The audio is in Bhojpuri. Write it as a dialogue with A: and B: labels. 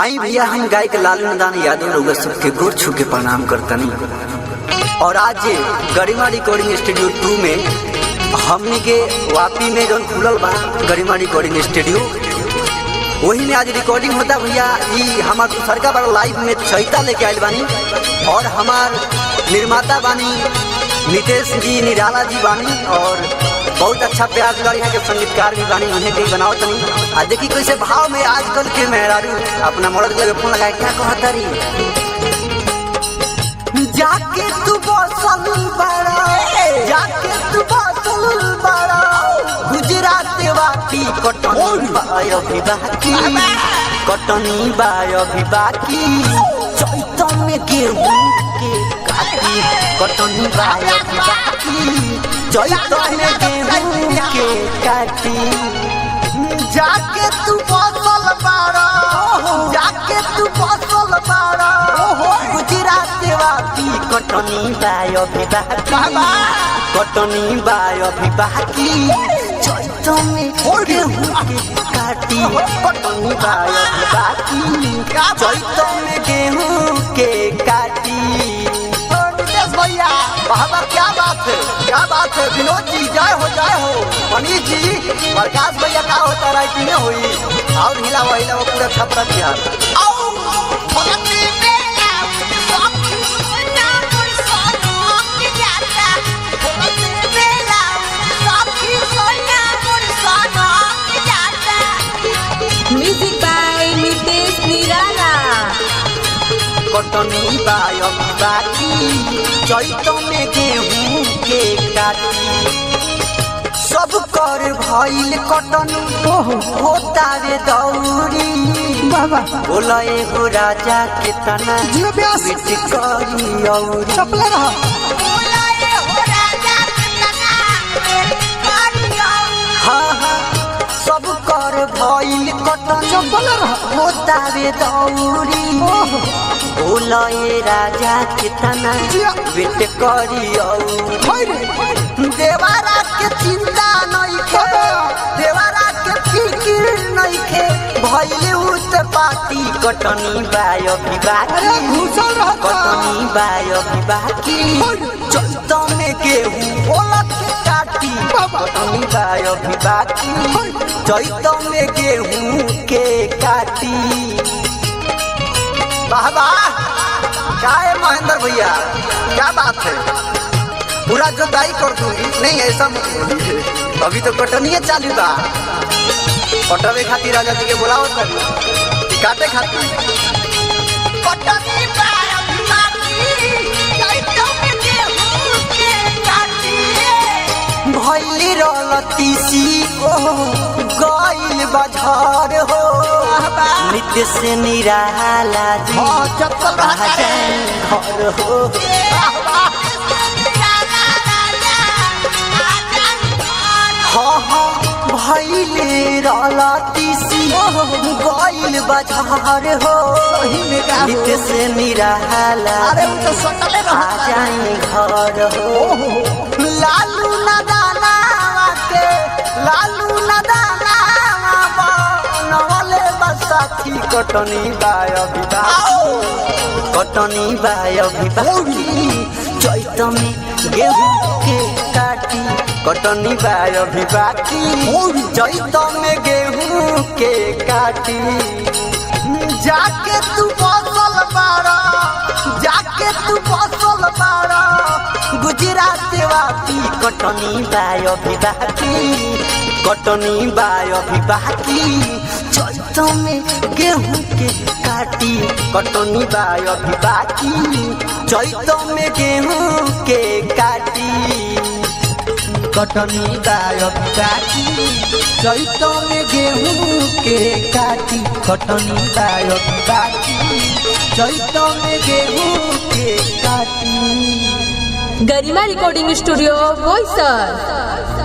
A: आई भैया हम गायक लालू नदान यादव रउआ सबके गोर छू के प्रणाम करतनी। और आज गरिमा रिकॉर्डिंग स्टूडियो 2 में हमने के वापी में जौन खुलल बा गरिमा रिकॉर्डिंग स्टूडियो, वही में आज रिकॉर्डिंग होता भैया। ये हमार सरका बड़ा लाइव में चैता लेके आयल बानी और हमार निर्माता बानी नितेश जी, निराला जी बानी और बहुत अच्छा प्यार दुलार यहाँ के संगीतकार भी बानी, उन्हें कहीं बनाओ तनी। आ देखी कैसे भाव में आजकल के मेहरारू अपना मर्द के फोन लगाए क्या कहता रही, जाके तू बसल बड़ा, जाके तू बसल बड़ा गुजरात वापी कटनी बाय भी बाकी, कटनी बाय भी बाकी चैत में गेहूं के काटी, कटनी बाय भी बाकी चैत में गेहूं के काटी। जाके तू बसल बड़ा, जाके तू बसल बड़ा गुजरात वापी कटनी बाय भी बाकी, कटनी बाय भी बाकी चैत में गेहूं के काटी, कटनी बाय भी बाकी चैत में गेहूं के काटी। भैया बाबा क्या बात है, क्या बात है। विनोद जी जय हो, मनीष जी, प्रकाश भैया क्या होता राइटिंग में हुई और हिला वो पूरा छपरा बिहार।
B: म्यूजिक बाय नितेश निराला।
A: कटनी बाय बाकी चैत में गेहूं के काटी, सब कर भइल कटनी होता रे दौरी बाबा, बोला एगो राजा के तना बिट करी औरी, सब कर भइल कटनी होता रे दौरी, बोला ए राजा के तना बिट करी औरी। देवारा के चिंता नइखे, देवारा के फिकिर नइखे, भइल उत पाती कटनी बाय भी बाकी, कटनी बाय भी बाकी चैत में गेहूं ओलक काटी, कटनी बाय भी बाकी चैत में गेहूं के काटी। बाबा क्या है महेंद्र भैया, क्या बात है, पूरा जोताई कर दूंगी। नहीं ऐसा मत बोलिए, अभी तो कटनिए चालू बा, कटवे खातिर राजा जी के बुलाओ कर काटे खातिर भइली रलतीसी गइल बाजार हो, नित्य से निराला जी घर हो। भइले रलतीसी गइल बाजार हो, नित्य से निराला आ जाए घर हो। लालू नदाना के, लालू नदाना बनवले बसाथी कटनी बाय भी बाकी, कटनी बाय भी बाकी चैत में गेहूं के काटी, कटनी बाय भी बाकी चैत में गेहूं के काटी। जाके तू बसल बड़ा, जाके तू बसल बड़ा गुजरात वापी कटनी बाय भी बाकी, कटनी बाय भी बाकी चैत में गेहूं के काटी, कटनी बाय भी बाकी चैत में गेहूं के काटी, कटनी बाय भी बाकी चैत में गेहूं के काटी, कटनी बाय भी बाकी चैत में गेहूं के काटी।
B: गरिमा रिकॉर्डिंग स्टूडियो बोईसर।